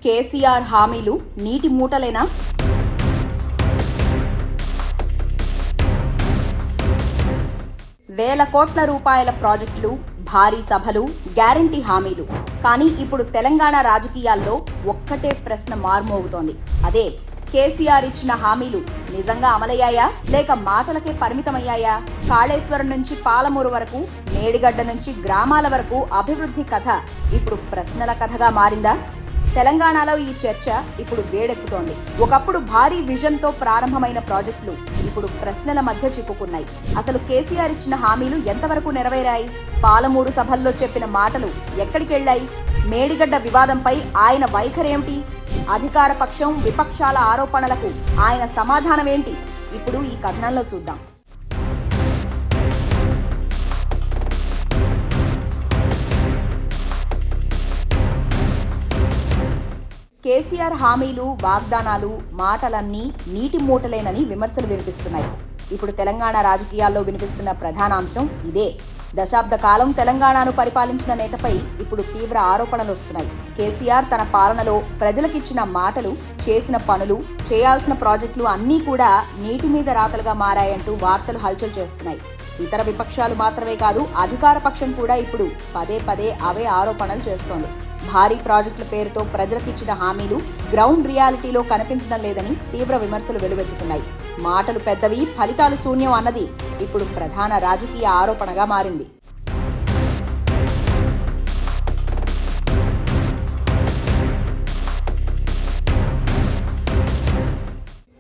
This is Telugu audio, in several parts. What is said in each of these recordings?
కేసీఆర్ హామీలు నీటి మూటలేనా? వేల కోట్ల రూపాయల ప్రాజెక్టులు, భారీ సభలు, గ్యారంటీ హామీలు. కానీ ఇప్పుడు తెలంగాణ రాజకీయాల్లో ఒక్కటే ప్రశ్న మార్మోగుతోంది. అదే, కేసీఆర్ ఇచ్చిన హామీలు నిజంగా అమలయ్యాయా లేక మాటలకే పరిమితమయ్యాయా? కాళేశ్వరం నుంచి పాలమూరు వరకు, మేడిగడ్డ నుంచి గ్రామాల వరకు అభివృద్ధి కథ ఇప్పుడు ప్రశ్నల కథగా మారిందా? తెలంగాణలో ఈ చర్చ ఇప్పుడు వేడెక్కుతోంది. ఒకప్పుడు భారీ విజన్తో ప్రారంభమైన ప్రాజెక్టులు ఇప్పుడు ప్రశ్నల మధ్య చిక్కుకున్నాయి. అసలు కేసీఆర్ ఇచ్చిన హామీలు ఎంతవరకు నెరవేరాయి? పాలమూరు సభల్లో చెప్పిన మాటలు ఎక్కడికెళ్లాయి? మేడిగడ్డ వివాదంపై ఆయన వైఖరేమిటి? అధికార పక్షం, విపక్షాల ఆరోపణలకు ఆయన సమాధానమేంటి? ఇప్పుడు ఈ కథనంలో చూద్దాం. కేసీఆర్ హామీలు, వాగ్దానాలు, మాటలన్నీ నీటి మూటలేనని విమర్శలు వినిపిస్తున్నాయి. ఇప్పుడు తెలంగాణ రాజకీయాల్లో వినిపిస్తున్న ప్రధాన అంశం ఇదే. దశాబ్ద కాలం తెలంగాణను పరిపాలించిన నేతపై ఇప్పుడు తీవ్ర ఆరోపణలు వస్తున్నాయి. కేసీఆర్ తన పాలనలో ప్రజలకిచ్చిన మాటలు, చేసిన పనులు, చేయాల్సిన ప్రాజెక్టులు అన్నీ కూడా నీటి మీద రాతలుగా మారాయంటూ వార్తలు హల్చల్ చేస్తున్నాయి. ఇతర విపక్షాలు మాత్రమే కాదు, అధికార పక్షం కూడా ఇప్పుడు పదే పదే అవే ఆరోపణలు చేస్తోంది. భారీ ప్రాజెక్టుల పేరుతో ప్రజలకిచ్చిన హామీలు గ్రౌండ్ రియాలిటీలో కనిపించడం లేదని తీవ్ర విమర్శలు వెలువెత్తుతున్నాయి. మాటలు పెద్దవి, ఫలితాలు శూన్యం అన్నది ఇప్పుడు ప్రధాన రాజకీయ ఆరోపణగా మారింది.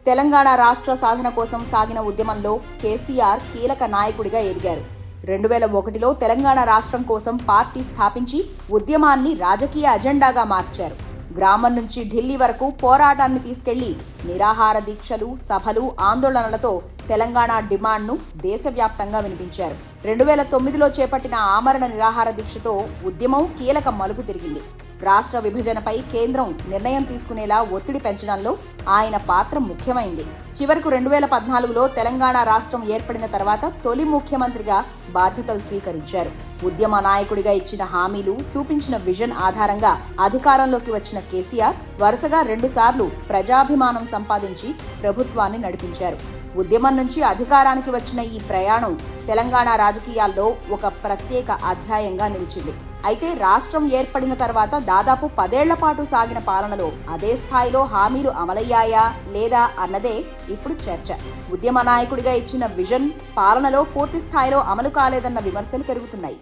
తెలంగాణ రాష్ట్ర సాధన కోసం సాగిన ఉద్యమంలో కేసీఆర్ కీలక నాయకుడిగా ఎదిగారు. 2001లో తెలంగాణ రాష్ట్రం కోసం పార్టీ స్థాపించి ఉద్యమాన్ని రాజకీయ అజెండాగా మార్చారు. గ్రామం నుంచి ఢిల్లీ వరకు పోరాటాన్ని తీసుకెళ్లి నిరాహార దీక్షలు, సభలు, ఆందోళనలతో తెలంగాణ డిమాండ్ను దేశవ్యాప్తంగా వినిపించారు. 2009లో చేపట్టిన ఆమరణ నిరాహార దీక్షతో ఉద్యమం కీలక మలుపు తిరిగింది. రాష్ట్ర విభజనపై కేంద్రం నిర్ణయం తీసుకునేలా ఒత్తిడి పెంచడంలో ఆయన పాత్ర ముఖ్యమైంది. చివరకు 2014లో తెలంగాణ రాష్ట్రం ఏర్పడిన తర్వాత తొలి ముఖ్యమంత్రిగా బాధ్యతలు స్వీకరించారు. ఉద్యమ నాయకుడిగా ఇచ్చిన హామీలు, చూపించిన విజన్ ఆధారంగా అధికారంలోకి వచ్చిన కేసీఆర్ వరుసగా 2 సార్లు ప్రజాభిమానం సంపాదించి ప్రభుత్వాన్ని నడిపించారు. ఉద్యమం నుంచి అధికారానికి వచ్చిన ఈ ప్రయాణం తెలంగాణ రాజకీయాల్లో ఒక ప్రత్యేక అధ్యాయంగా నిలిచింది. అయితే రాష్ట్రం ఏర్పడిన తర్వాత దాదాపు 10 ఏళ్ల పాటు సాగిన పాలనలో అదే స్థాయిలో హామీలు అమలయ్యాయా లేదా అన్నదే ఇప్పుడు చర్చ. ఉద్యమ నాయకుడిగా ఇచ్చిన విజన్ పాలనలో పూర్తి స్థాయిలో అమలు కాలేదన్న విమర్శలు పెరుగుతున్నాయి.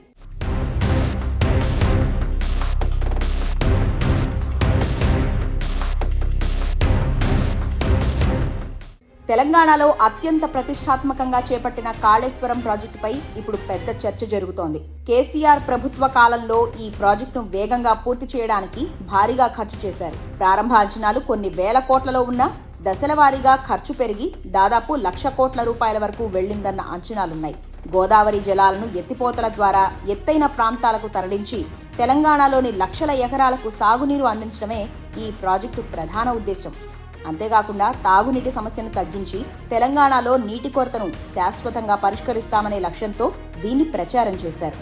తెలంగాణలో అత్యంత ప్రతిష్టాత్మకంగా చేపట్టిన కాళేశ్వరం ప్రాజెక్టుపై ఇప్పుడు పెద్ద చర్చ జరుగుతోంది. కేసీఆర్ ప్రభుత్వ కాలంలో ఈ ప్రాజెక్టును వేగంగా పూర్తి చేయడానికి భారీగా ఖర్చు చేశారు. ప్రారంభ అంచనాలు కొన్ని వేల కోట్లలో ఉన్నా దశలవారీగా ఖర్చు పెరిగి దాదాపు 1,00,000 కోట్ల రూపాయల వరకు వెళ్లిందన్న అంచనాలున్నాయి. గోదావరి జలాలను ఎత్తిపోతల ద్వారా ఎత్తైన ప్రాంతాలకు తరలించి తెలంగాణలోని లక్షల ఎకరాలకు సాగునీరు అందించడమే ఈ ప్రాజెక్టు ప్రధాన ఉద్దేశం. అంతేకాకుండా తాగునీటి సమస్యను తగ్గించి తెలంగాణలో నీటి కొరతను శాశ్వతంగా పరిష్కరిస్తామనే లక్ష్యంతో దీన్ని ప్రచారం చేశారు.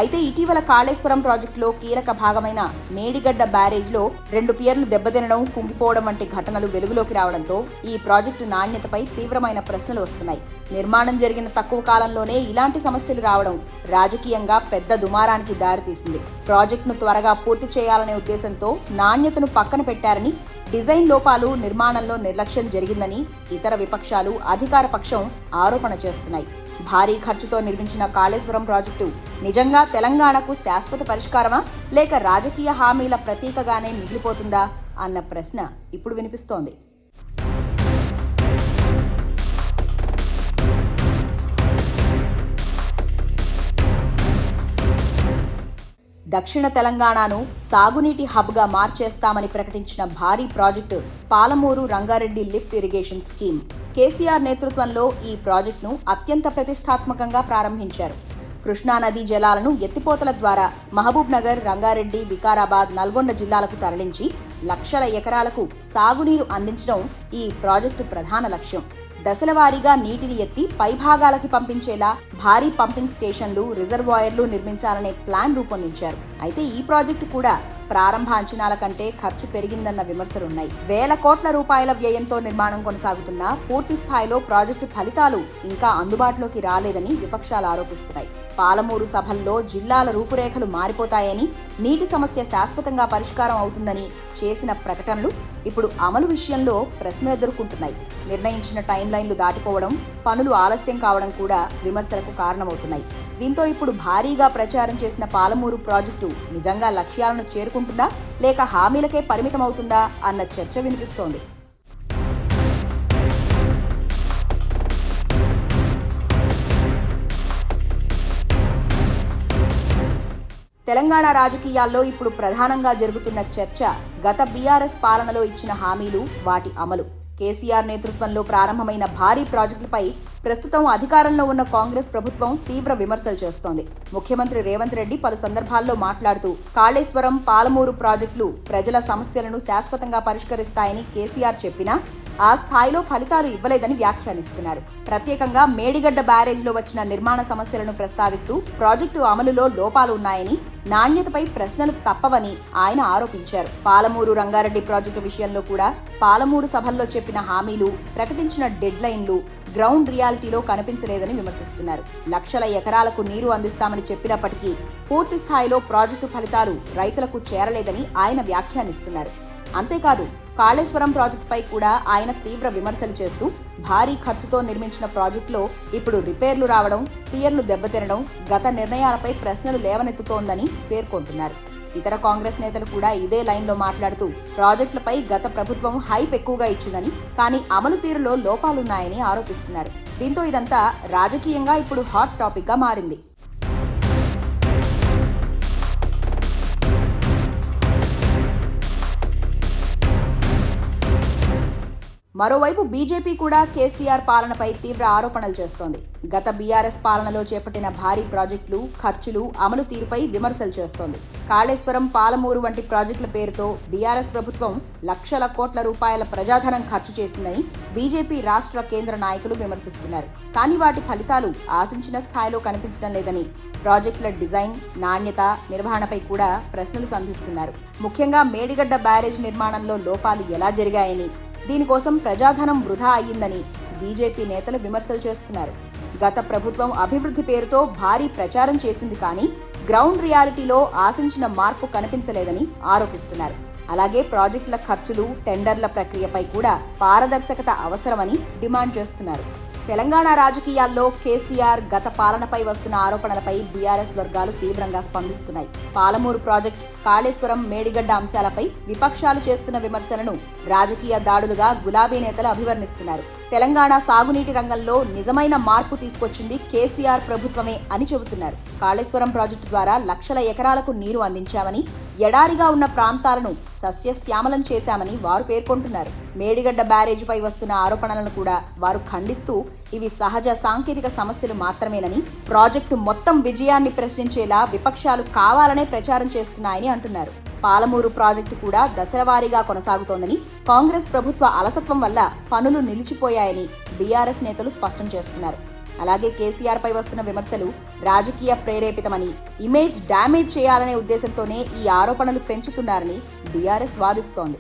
అయితే ఇటీవల కాళేశ్వరం ప్రాజెక్టులో కీలక భాగమైన మేడిగడ్డ బ్యారేజ్లో 2 పియర్లు దెబ్బతినడం, కుంగిపోవడం వంటి ఘటనలు వెలుగులోకి రావడంతో ఈ ప్రాజెక్టు నాణ్యతపై తీవ్రమైన ప్రశ్నలు వస్తున్నాయి. నిర్మాణం జరిగిన తక్కువ కాలంలోనే ఇలాంటి సమస్యలు రావడం రాజకీయంగా పెద్ద దుమారానికి దారితీసింది. ప్రాజెక్టును త్వరగా పూర్తి చేయాలనే ఉద్దేశంతో నాణ్యతను పక్కన పెట్టారని, డిజైన్ లోపాలు, నిర్మాణంలో నిర్లక్ష్యం జరిగిందని ఇతర విపక్షాలు, అధికార పక్షం ఆరోపణ చేస్తున్నాయి. భారీ ఖర్చుతో నిర్మించిన కాళేశ్వరం ప్రాజెక్టు నిజంగా తెలంగాణకు శాశ్వత పరిష్కారమా లేక రాజకీయ హామీల ప్రతీకగానే మిగిలిపోతుందా అన్న ప్రశ్న ఇప్పుడు వినిపిస్తోంది. దక్షిణ తెలంగాణను సాగునీటి హబ్గా మార్చేస్తామని ప్రకటించిన భారీ project Palamuru Rangareddy lift irrigation scheme. KCR నేతృత్వంలో ఈ ప్రాజెక్టును అత్యంత ప్రతిష్టాత్మకంగా ప్రారంభించారు. కృష్ణానదీ జలాలను ఎత్తిపోతల ద్వారా మహబూబ్ నగర్, రంగారెడ్డి, వికారాబాద్, నల్గొండ జిల్లాలకు తరలించి లక్షల ఎకరాలకు సాగునీరు అందించడం ఈ ప్రాజెక్టు ప్రధాన లక్ష్యం. దశలవారీగా నీటిని ఎత్తి పైభాగాలకి పంపించేలా భారీ పంపింగ్ స్టేషన్లు, రిజర్వాయర్లు నిర్మించాలనే ప్లాన్ రూపొందించారు. అయితే ఈ ప్రాజెక్టు కూడా ప్రారంభ అంచనాల కంటే ఖర్చు పెరిగిందన్న విమర్శలున్నాయి. వేల కోట్ల రూపాయల వ్యయంతో నిర్మాణం కొనసాగుతున్న పూర్తి స్థాయిలో ప్రాజెక్టు ఫలితాలు ఇంకా అందుబాటులోకి రాలేదని విపక్షాలు ఆరోపిస్తున్నాయి. పాలమూరు సభల్లో జిల్లాల రూపురేఖలు మారిపోతాయని, నీటి సమస్య శాశ్వతంగా పరిష్కారం అవుతుందని చేసిన ప్రకటనలు ఇప్పుడు అమలు విషయంలో ప్రశ్నలు ఎదుర్కొంటున్నాయి. నిర్ణయించిన టైం లైన్లు దాటిపోవడం, పనులు ఆలస్యం కావడం కూడా విమర్శలకు కారణమవుతున్నాయి. దీంతో ఇప్పుడు భారీగా ప్రచారం చేసిన పాలమూరు ప్రాజెక్టు నిజంగా లక్ష్యాలను చేరుకుంటుందా లేక హామీలకే పరిమితమవుతుందా అన్న చర్చ వినిపిస్తోంది. తెలంగాణ రాజకీయాల్లో ఇప్పుడు ప్రధానంగా జరుగుతున్న చర్చ గత బీఆర్ఎస్ పాలనలో ఇచ్చిన హామీలు, వాటి అమలు. కేసీఆర్ నేతృత్వంలో ప్రారంభమైన భారీ ప్రాజెక్టులపై ప్రస్తుతం అధికారంలో ఉన్న కాంగ్రెస్ ప్రభుత్వం తీవ్ర విమర్శలు చేస్తోంది. ముఖ్యమంత్రి రేవంత్ రెడ్డి పలు సందర్భాల్లో మాట్లాడుతూ కాళేశ్వరం, పాలమూరు ప్రాజెక్టులు ప్రజల సమస్యలను శాశ్వతంగా పరిష్కరిస్తాయని కేసీఆర్ చెప్పినా ఆ స్థాయిలో ఫలితాలు ఇవ్వలేదని వ్యాఖ్యానిస్తున్నారు. ప్రత్యేకంగా మేడిగడ్డ బ్యారేజ్లో వచ్చిన నిర్మాణ సమస్యలను ప్రస్తావిస్తూ ప్రాజెక్టు అమలులో లోపాలు ఉన్నాయని, నాణ్యతపై ప్రశ్నలు తప్పవని ఆయన ఆరోపించారు. పాలమూరు రంగారెడ్డి ప్రాజెక్టు విషయంలో కూడా పాలమూరు సభల్లో చెప్పిన హామీలు, ప్రకటించిన డెడ్ లైన్లు గ్రౌండ్ రియాలిటీలో కనిపించలేదని విమర్శిస్తున్నారు. లక్షల ఎకరాలకు నీరు అందిస్తామని చెప్పినప్పటికీ పూర్తి స్థాయిలో ప్రాజెక్టు ఫలితాలు రైతులకు చేరలేదని ఆయన వ్యాఖ్యానిస్తున్నారు. అంతేకాదు కాళేశ్వరం ప్రాజెక్టుపై కూడా ఆయన తీవ్ర విమర్శలు చేస్తూ భారీ ఖర్చుతో నిర్మించిన ప్రాజెక్టులో ఇప్పుడు రిపేర్లు రావడం, పియర్లు దెబ్బతినడం గత నిర్ణయాలపై ప్రశ్నలు లేవనెత్తుతోందని పేర్కొంటున్నారు. ఇతర కాంగ్రెస్ నేతలు కూడా ఇదే లైన్లో మాట్లాడుతూ ప్రాజెక్టులపై గత ప్రభుత్వం హైప్ ఎక్కువగా ఇచ్చిందని, కానీ అమలు తీరులో లోపాలున్నాయని ఆరోపిస్తున్నారు. దీంతో ఇదంతా రాజకీయంగా ఇప్పుడు హాట్ టాపిక్గా మారింది. మరోవైపు బీజేపీ కూడా కేసీఆర్ పాలనపై తీవ్ర ఆరోపణలు చేస్తోంది. గత బీఆర్ఎస్ పాలనలో చేపట్టిన భారీ ప్రాజెక్టులు, ఖర్చులు, అమలు తీరుపై విమర్శలు చేస్తోంది. కాళేశ్వరం, పాలమూరు వంటి ప్రాజెక్టుల పేరుతో బీఆర్ఎస్ ప్రభుత్వం లక్షల కోట్ల రూపాయల ప్రజాధనం ఖర్చు చేసిందని బీజేపీ రాష్ట్ర, కేంద్ర నాయకులు విమర్శిస్తున్నారు. కానీ వాటి ఫలితాలు ఆశించిన స్థాయిలో కనిపించడం లేదని, ప్రాజెక్టుల డిజైన్, నాణ్యత, నిర్వహణపై కూడా ప్రశ్నలు సంధిస్తున్నారు. ముఖ్యంగా మేడిగడ్డ బ్యారేజ్ నిర్మాణంలో లోపాలు ఎలా జరిగాయని, దీనికోసం ప్రజాధనం వృధా అయ్యిందని బీజేపీ నేతలు విమర్శలు చేస్తున్నారు. గత ప్రభుత్వం అభివృద్ధి పేరుతో భారీ ప్రచారం చేసింది, కానీ గ్రౌండ్ రియాలిటీలో ఆశించిన మార్పు కనిపించలేదని ఆరోపిస్తున్నారు. అలాగే ప్రాజెక్టుల ఖర్చులు, టెండర్ల ప్రక్రియపై కూడా పారదర్శకత అవసరమని డిమాండ్ చేస్తున్నారు. తెలంగాణ రాజకీయాల్లో కేసీఆర్ గత పాలనపై వస్తున్న ఆరోపణలపై బీఆర్ఎస్ వర్గాలు తీవ్రంగా స్పందిస్తున్నాయి. పాలమూరు ప్రాజెక్టు, కాళేశ్వరం, మేడిగడ్డ అంశాలపై విపక్షాలు చేస్తున్న విమర్శలను రాజకీయ దాడులుగా గులాబీ నేతలు అభివర్ణిస్తున్నారు. తెలంగాణ సాగునీటి రంగంలో నిజమైన మార్పు తీసుకొచ్చింది కేసీఆర్ ప్రభుత్వమే అని చెబుతున్నారు. కాళేశ్వరం ప్రాజెక్టు ద్వారా లక్షల ఎకరాలకు నీరు అందించామని, ఎడారిగా ఉన్న ప్రాంతాలను సస్యశ్యామలం చేశామని వారు పేర్కొంటున్నారు. మేడిగడ్డ బ్యారేజీపై వస్తున్న ఆరోపణలను కూడా వారు ఖండిస్తూ ఇవి సహజ సాంకేతిక సమస్యలు మాత్రమేనని, ప్రాజెక్టు మొత్తం విజయాన్ని ప్రశ్నించేలా విపక్షాలు కావాలనే ప్రచారం చేస్తున్నాయని అంటున్నారు. పాలమూరు ప్రాజెక్టు కూడా దశలవారీగా కొనసాగుతోందని, కాంగ్రెస్ ప్రభుత్వ అలసత్వం వల్ల పనులు నిలిచిపోయాయని బీఆర్ఎస్ నేతలు స్పష్టం చేస్తున్నారు. అలాగే కేసీఆర్ పై వస్తున్న విమర్శలు రాజకీయ ప్రేరేపితమని, ఇమేజ్ డ్యామేజ్ చేయాలనే ఉద్దేశంతోనే ఈ ఆరోపణలు పెంచుతున్నారని బీఆర్ఎస్ వాదిస్తోంది.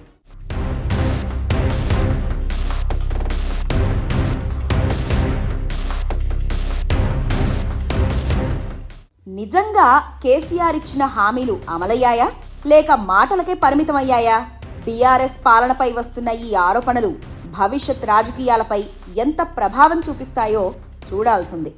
నిజంగా కేసీఆర్ ఇచ్చిన హామీలు అమలయ్యాయా లేక మాటలకే పరిమితమయ్యాయా? బీఆర్ఎస్ పాలనపై వస్తున్న ఈ ఆరోపణలు భవిష్యత్ రాజకీయాలపై ఎంత ప్రభావం చూపిస్తాయో చూడాల్సింది.